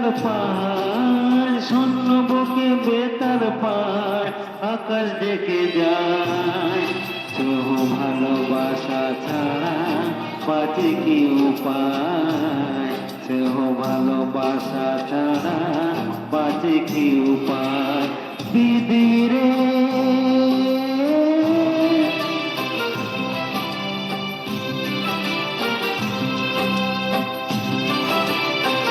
বেতার পায়, শূন্য বুকে বেতার পায়, আকাশ ডেকে যায়। স্নেহ ভালোবাসা ছাড়া বাঁচে কি উপায়, স্নেহ ভালোবাসা ছাড়া বাঁচে কি উপায়। দিদি রে